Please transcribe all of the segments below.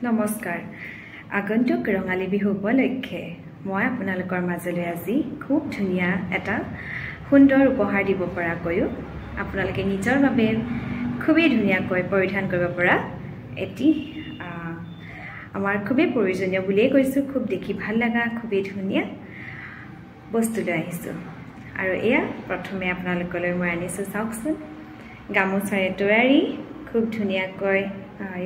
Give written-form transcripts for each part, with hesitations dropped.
নমস্কাৰ আগন্তুক ৰঙালী বিহু উপলক্ষে মই আপোনালোকৰ মাজলৈ আজি খুব ধুনীয়া এটা সুন্দৰ উপহাৰ দিব পৰাকৈ আপোনালোকে নিজৰ বাবে খুবেই ধুনীয়াকৈ পৰিধান কৰিব পৰা এটি আমাৰ খুবেই প্ৰয়োজনীয় বুলিয়ে কৈছো খুব দেখি ভাল লগা খুবেই ধুনীয়া বস্তু লৈ আহিছো আৰু এয়া প্ৰথমে আপোনালোকলৈ মই আনিছো চাওকচোন গামোচাৰে তৈয়াৰী খুব ধুনীয়াকৈ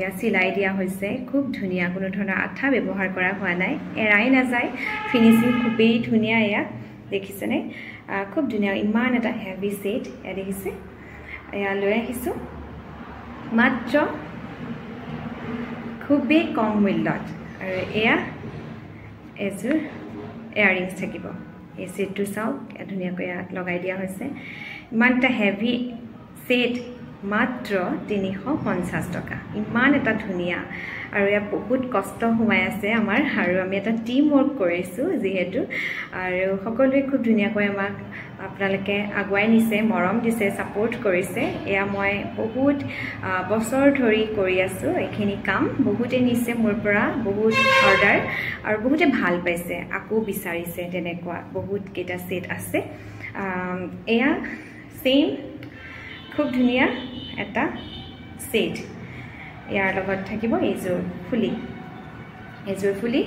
या सिलाई दिया হৈছে খুব ধুনিয়া কোনো ধৰণৰ আঠা ব্যৱহাৰ কৰা হোৱা নাই এৰাই না যায় ফিনিশিং খুবেই ধুনিয়া এয়া দেখিছেনে খুব ধুনিয়া ইমান এটা হেভি সেট এ দেখিছে এয়া লৈ আহিছো মাত্ৰ খুবেই কম মূল্যত আৰু এয়া এজোৰ ইয়াৰিংছ থাকিব এই সেটটো চাওক ধুনিয়াকৈ লগাই দিয়া হৈছে ইমান এটা হেভি সেট মাত্ৰ 350 টকা ইমান এটা ধুনিয়া আৰু ইয়া বহুত কষ্ট হোৱাই আছে আমাৰ আৰু আমি এটা টিম ওয়াৰ্ক কৰিছো যেহেতু আৰু সকলোৱে খুব ধুনিয়াকৈ আমাক আপোনালোকে আগুৱাই নিছে মৰম দিছে সাপোৰ্ট কৰিছে এয়া মই বহুত বছৰ ধৰি কৰি আছো এখিনি কাম বহুতে নিছে মোৰ পৰা বহুত অৰ্ডাৰ আৰু বহুতে ভাল পাইছে আকো বিচাৰিছে তেনেকুৱা বহুত কেটা সেট আছে এয়া সেম খুব ধুনিয়া এটা সেট ইয়াৰ লগত থাকিব এজোৰ ফুলি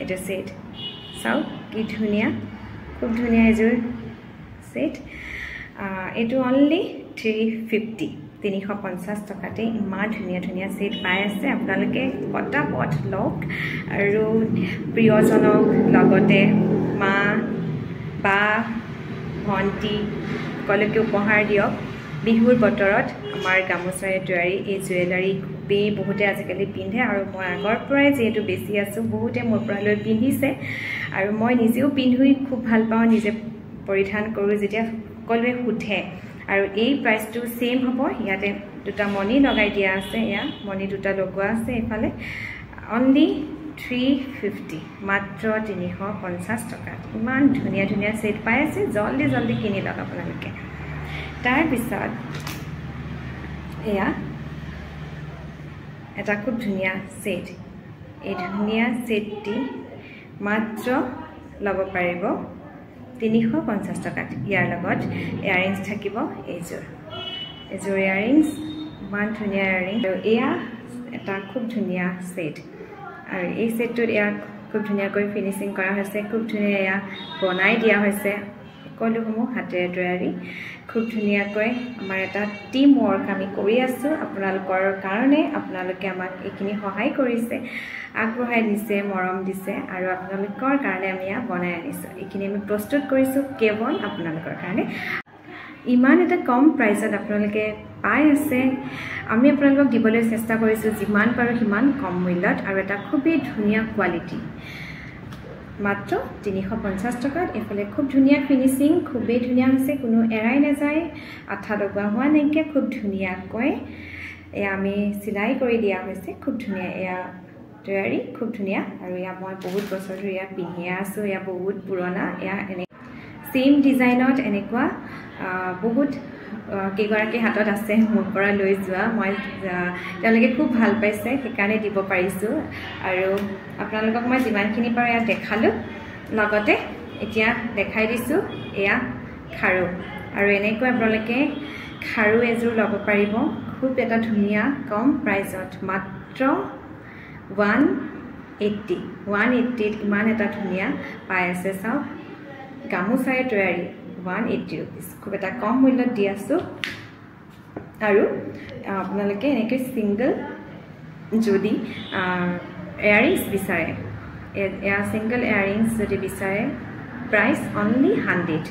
এটা সেট চাও কি ধুনিয়া খুব ধুনিয়া এজোৰ সেট এটো অনলি 350 টকাতে ইমান ধুনিয়া ধুনিয়া সেট পাই আছে আপোনালোকে পটাপট লওক আৰু প্ৰিয়জনক লগতে মা বা ভন্টি কলকে উপহাৰ দিয়ক বিহুৰ বতৰত আমাৰ গামোচাৰে তৈয়াৰী এই জুৱেলাৰী খুবেই বহুতে আজিকালি পিন্ধে আৰু মই আগৰ পৰাই যেহেতু বেছি আছো বহুতে মোৰ পৰা লৈ পিন্ধিছে আৰু মই নিজেও পিন্ধুই খুব ভাল পাওঁ নিজে পৰিধান কৰো যেতিয়া সকলোৱে সুধে আৰু এই প্ৰাইচটো সেম হ'ব ইয়াতে দুটা মণি লগাই দিয়া আছে ইয়া মণি দুটা লগোৱা আছে এফালে অনলি 350 মাত্ৰ 350 টকা ইমান ধুনিয়া ধুনিয়া সেট পাই আছে জলদি কিনি লওক আপোনালোকে তাৰ পিছত এয়া এটা খুব ধুনিয়া সেট এই ধুনিয়া সেটটি মাত্ৰ লব পাৰিব 350 টকাত ইয়াৰ লগত ইয়াৰিংছ থাকিব এজোৰ ইয়াৰিংছ ইমান ধুনিয়া ইয়াৰিংছ আৰু এয়া এটা খুব ধুনিয়া সেট আৰু এই সেটটো এয়া খুব ধুনিয়াকৈ ফিনিশিং কৰা হৈছে খুব ধুনিয়া এয়া বনাই দিয়া হৈছে সকলোসমূহ হাতেৰে তৈয়াৰী খুব ধুনিয়াকৈ আমাৰ এটা টিম ওয়াৰ্ক আমি কৰি আছো আপোনালোকৰ কাৰণে আপোনালোকে আমাক এখিনি সহায় কৰিছে আগবঢ়াই দিছে মৰম দিছে আৰু আপোনালোকৰ কাৰণে আমি বনাই আনিছো এখিনি আমি প্ৰস্তুত কৰিছো কেৱল আপোনালোকৰ কাৰণে ইমান এটা কম প্ৰাইসত আপোনালোকে পাই আছে আমি আপোনালোকক দিবলৈ চেষ্টা কৰিছো যিমান পাৰো সিমান কম মূল্যত আৰু এটা খুবেই ধুনিয়া কোৱালিটি মাত্ৰ 350 টকাত এফালে খুব ধুনিয়া ফিনিশিং খুবেই ধুনিয়া হৈছে কোনো এৰাই না যায় আঠা লগা হোৱা নাইকে খুব ধুনিয়াকৈ এয়া আমি সিলাই কৰি দিয়া হৈছে খুব ধুনিয়া এয়া তৈয়াৰী খুব ধুনিয়া আৰু এয়া মই বহুত বছৰ ধৰি এয়া পিন্ধি আছো এয়া বহুত পুৰণা এয়া এনে সেম ডিজাইনত এনেকুৱা বহুত কেগৰাকে হাতত আছে মোৰ পৰা লৈ যোৱা মই তেওঁলোকে খুব ভাল পাইছে সেইকাৰণে দিব পাৰিছো আৰু আপোনালোকক মই যিমানখিনি পাৰো এয়া দেখালো লগতে এতিয়া দেখাই দিছো এয়া খাৰু আৰু এনেকৈ আপোনালোকে খাৰু এজোৰ লব পাৰিব খুব এটা ধুনিয়া কম প্ৰাইসত মাত্ৰ 180 ইমান এটা ধুনিয়া পাই আছে চাওক গামোচাৰে তৈয়াৰী 180 rupees খুব এটা কম মূল্যত দি আছো আৰু আপোনালোকে এনেকৈ সিঙ্গল যদি ইয়াৰিংছ বিচাৰে এয়া সিঙ্গল ইয়াৰিংছ যদি বিচাৰে প্ৰাইস অনলি 100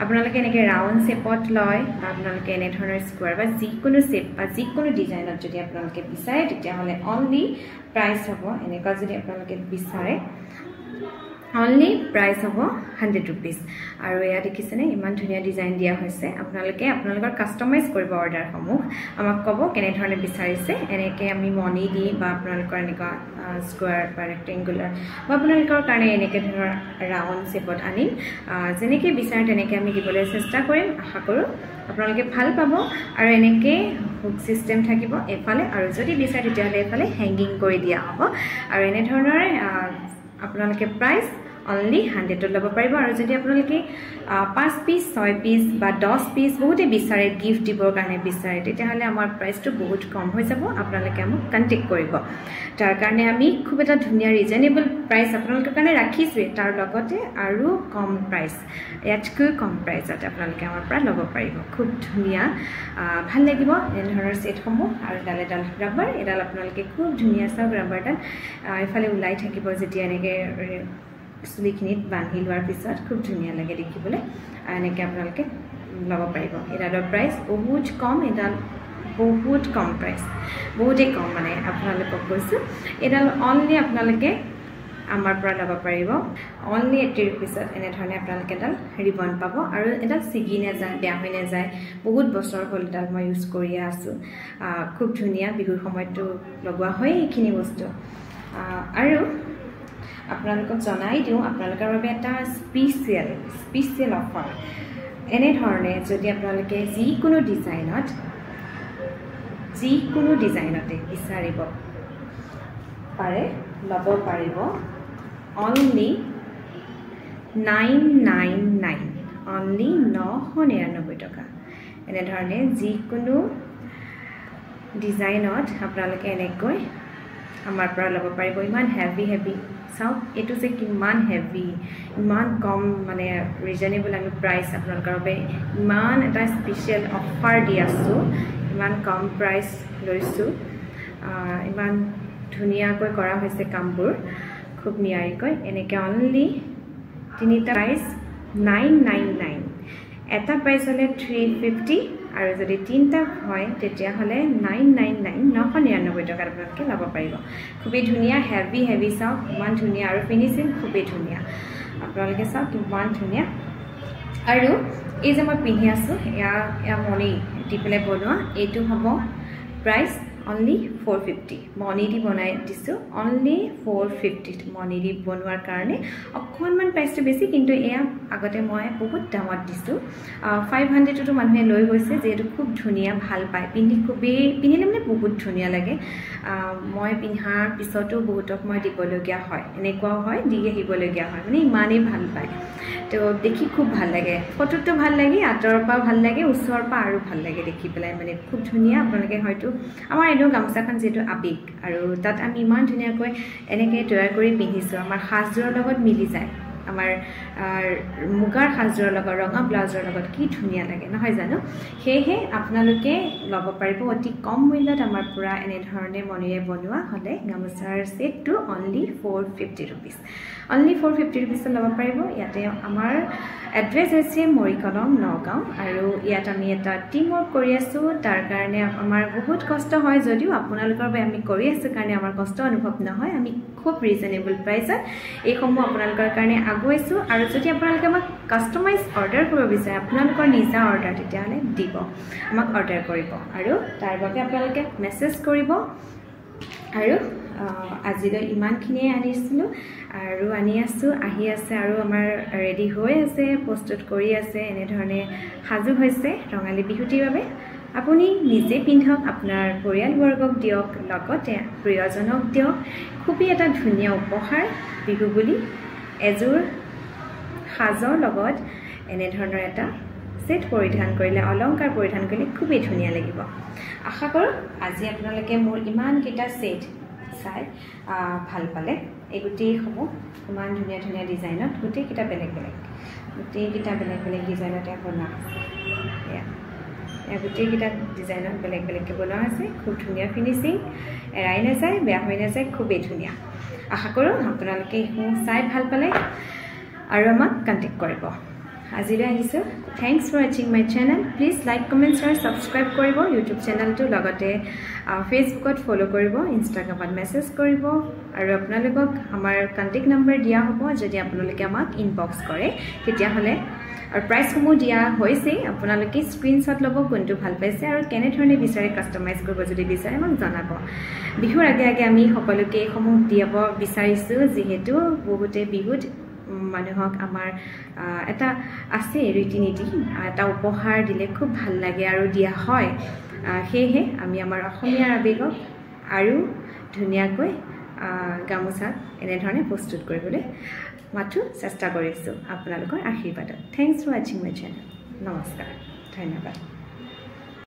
আপোনালোকে এনেকৈ ৰাউন্ড শেপত লয় বা আপোনালোকে এনে ধৰণৰ স্কোয়াৰ বা যিকোনো শেপ বা যিকোনো ডিজাইনত যদি আপোনালোকে বিচাৰে তেতিয়া হলে অনলি প্ৰাইস হ'ব এনেকুৱা যদি আপোনালোকে বিচাৰে অনলি প্ৰাইস হ'ব 100 rupees আৰু এয়া দেখিছেনে ইমান ধুনীয়া ডিজাইন দিয়া হৈছে আপোনালোকে আপোনালোকৰ কাস্টমাইজ কৰিব অৰ্ডাৰ সমূহ আমাক ক'ব কেনে ধৰণে বিচাৰিছে এনেকৈ আমি মনি দি বা আপোনালোকৰ এনেকুৱা স্কোয়াৰ বা ৰেক্টেংগুলাৰ বা আপোনালোকৰ কাৰণে এনেকৈ ধৰণৰ ৰাউণ্ড শেপত আনিম যেনেকৈ বিচাৰে তেনেকৈ আমি দিবলৈ চেষ্টা কৰিম আশা কৰোঁ আপোনালোকে ভাল পাব আৰু এনেকৈ হুক সিস্টেম থাকিব এফালে আৰু যদি বিচাৰে তেতিয়াহ'লে এফালে হেংগিং কৰি দিয়া হ'ব আৰু এনে ধৰণৰ আপোনালোকে প্ৰাইস only 100 ল'ব পাৰিব আৰু যদি আপোনালোকে 5 পিস 6 পিস বা 10 পিস বহুতে বিচাৰে গিফট দিবৰ কাৰণে বিচাৰে তেতিয়াহ'লে আমাৰ প্ৰাইসটো বহুত কম হৈ যাব আপোনালোকে আমাক কন্টাক্ট কৰিব তাৰ কাৰণে আমি খুব এটা ধুনীয়া ৰিজনেবল প্ৰাইস আপোনালোকৰ কাৰণে ৰাখিছো তাৰ লগতে আৰু কম প্ৰাইস ইয়াতকৈ কম প্ৰাইসত আপোনালোকে আমাৰ পৰা ল'ব পাৰিব খুব ধুনীয়া ভাল লাগিব এই ধৰণৰ সেটসমূহ আৰু ডাল ৰাবাৰ এডাল আপোনালোকে খুব ধুনীয়া সব ৰাবাৰডাল ইফালে ওলাই থাকিব যেতিয়া এনেকৈ চুলিখিনিত বান্ধি লোৱাৰ পিছত খুব ধুনীয়া লাগে দেখিবলৈ আৰু এনেকৈ আপোনালোকে ল'ব পাৰিব এডালৰ প্ৰাইস বহুত কম এডাল বহুত কম প্ৰাইস বহুতেই কম মানে আপোনালোকক কৈছোঁ এডাল অনলি আপোনালোকে আমাৰ পৰা ল'ব পাৰিব অনলি 80 rupeesত এনেধৰণে আপোনালোকে এডাল ৰিবন পাব আৰু এডাল ছিগি নাযায় বেয়া হৈ নাযায় বহুত বছৰ হ'ল এডাল মই ইউজ কৰিয়ে আছোঁ খুব ধুনীয়া বিহুৰ সময়তো লগোৱা হয় এইখিনি বস্তু আৰু আপোনালোকক জনাই দিওঁ আপোনালোকৰ বাবে এটা স্পেচিয়েল অফাৰ এনে ধৰণে যদি আপোনালোকে যিকোনো ডিজাইনতে বিচাৰিব পাৰে ল'ব পাৰিব অনলি 999 অনলি 999 টকা এনে ধৰণে যিকোনো ডিজাইনত আপোনালোকে এনেকৈ আমাৰ পৰা ল'ব পাৰিব ইমান হেভি চাওক এটো যে কিমান হেভি ইমান কম মানে ৰিজনেবল আমি প্ৰাইস আপোনালোকৰ বাবে ইমান এটা স্পেচিয়েল অফাৰ দি আছো ইমান কম প্ৰাইস লৈছো ইমান ধুনীয়াকৈ কৰা হৈছে কামবোৰ খুব নিয়াৰিকৈ এনেকৈ অনলি তিনিটা প্ৰাইস 999 এটা প্ৰাইস হলে 350 আৰু যদি তিনটা হয় তেতিয়া হলে 999 টকা আপোনালোকে ল'ব পাৰিব খুবই ধুনীয়া হেভি চাওক ইমান ধুনীয়া আৰু ফিনিশিং খুবই ধুনীয়া আপোনালোকে চাওক কিমান ধুনীয়া আৰু এই যে মই পিন্ধি আছো এয়া মনি দি পেলাই বনোৱা এইটো হ'ব প্ৰাইস only 450 মনি দি বনাই দিছো only 450 মনি দি বনোৱাৰ কাৰণে অকনমান প্ৰাইসটো বেছি কিন্তু এয়া আগতে মই বহুত দামত দিছো 500 টো মানুহে লৈ গৈছে যেটো খুব ধুনীয়া ভাল পায় পিন্ধিলে মানে বহুত ধুনীয়া লাগে মই পিন্ধাৰ পিছতো বহুতক মই দিবলগীয়া হয় এনেকুৱাও হয় দি আহিবলগীয়া হয় মানে ইমানেই ভাল পায় তো দেখি খুব ভাল লাগে ফটোটো ভাল লাগে আতৰৰ পৰা ভাল লাগে ওচৰৰ পৰা আৰু ভাল লাগে দেখি পেলাই মানে খুব ধুনীয়া আপোনালোকে হয়তো আমাৰ এনো গামছাখন যেটো আবেগ আৰু তাত আমি ইমান ধুনীয়াকৈ এনেকৈ তৈয়াৰ কৰি পিন্ধিছো আমাৰ সাজযোৰৰ লগত মিলি যায় আমাৰ মুগাৰ সাজযোৰৰ লগত ৰঙা ব্লাউজৰ লগত কি ধুনীয়া লাগে নহয় জানো হেহে আপোনালোকে ল'ব পাৰিব অতি কম মূল্যত আমাৰ পৰা এনে ধৰণে মনিৰে বনোৱা হলে গামছাৰ সেটটো only 450 rupees only 450 rupees ল'ব পাৰিব ইয়াতে আমাৰ এড্ৰেছ হৈছে মৰিকলম নগাঁও আৰু ইয়াত আমি এটা টিম ৱৰ্ক কৰি আছো তাৰ কাৰণে আমাৰ বহুত কষ্ট হয় যদিও আপোনালোকৰ বাবে আমি কৰি আছো কাৰণে আমাৰ কষ্ট অনুভৱ নহয় আমি খুব ৰিজনেবল প্ৰাইসত এই সমূহ আপোনালোকৰ কাৰণে আগুৱাইছো আৰু যদি আপোনালোকে আমাক কাস্টমাইজ অৰ্ডাৰ কৰিব বিচাৰে আপোনালোকৰ নিজা অৰ্ডাৰ তেতিয়াহলে দিব আমাক অৰ্ডাৰ কৰিব আৰু তাৰ বাবে আপোনালোকে মেছেজ কৰিব আৰু আজিলৈ ইমানখিনিয়ে আনিছিলো আৰু আনি আছো আহি আছে আৰু আমাৰ ৰেডি হৈ আছে প্ৰস্তুত কৰি আছে এনে ধৰণে সাজু হৈছে ৰঙালী বিহুটিৰ বাবে আপুনি নিজে পিন্ধক আপোনাৰ পৰিয়ালবৰ্গক দিয়ক লগতে প্ৰিয়জনক দিয়ক খুবই এটা ধুনীয়া উপহাৰ বিহু বুলি এজোৰ সাজৰ লগত এনে ধৰণৰ এটা সেট পৰিধান কৰিলে অলংকাৰ পৰিধান কৰিলে খুবই ধুনীয়া লাগিব আশা কৰোঁ আজি আপোনালোকে মোৰ ইমান কেইটা সেট চাই ভাল পালে এই গুটিসমূহ ইমান ধুনীয়া ডিজাইনত গুটিকেইটা বেলেগ ডিজাইনতে বনোৱা গুটিকেইটা ডিজাইনত বেলেগকৈ বনোৱা আছে খুব ধুনীয়া ফিনিচিং এৰাই নাযায় বেয়া হৈ নাযায় খুবেই ধুনীয়া আশা কৰোঁ আপোনালোকে এইসমূহ চাই ভাল পালে আৰু আমাক কণ্টেক্ট কৰিব আজিলৈ আহিছোঁ থ্যাংকস ফৰ ৱাচিং my channel please like comment share subscribe কৰিব ইউটিউব চেনেলটো লগতে ফেসবুকত ফলো কৰিব ইনষ্টাগ্ৰামত মেছেজ কৰিব আৰু আপোনালোকক আমাৰ কন্টাক্ট নম্বৰ দিয়া হ'ব যদি আপোনালোকে আমাক ইনবক্স কৰে তেতিয়াহলে আৰু প্ৰাইচসমূহ দিয়া হৈছে আপোনালোকে স্ক্ৰিনশ্বট ল'ব কোনটো ভাল পাইছে আৰু কেনে ধৰণে বিচাৰে কাস্টমাইজ কৰিব যদি বিচাৰে আমাক জনাব বিহুৰ আগে আগে আমি সকলোকে সমূহ দিব বিচাৰিছো যেহেতু বহুতে বিহুত মানুহক আমাৰ এটা আছে ৰীতি-নীতি এটা উপহাৰ দিলে খুব ভাল লাগে আৰু দিয়া হয় হেহে আমি আমাৰ অসমীয়াৰ আবেগক আৰু ধুনীয়াকৈ গামোচা এনে ধৰণে প্ৰস্তুত কৰিবলৈ মাথো চেষ্টা কৰিছো আপোনালোকৰ আশীৰ্বাদত থ্যাংকস ফৰ ৱাচিং মাই চেনেল নমস্কাৰ ধন্যবাদ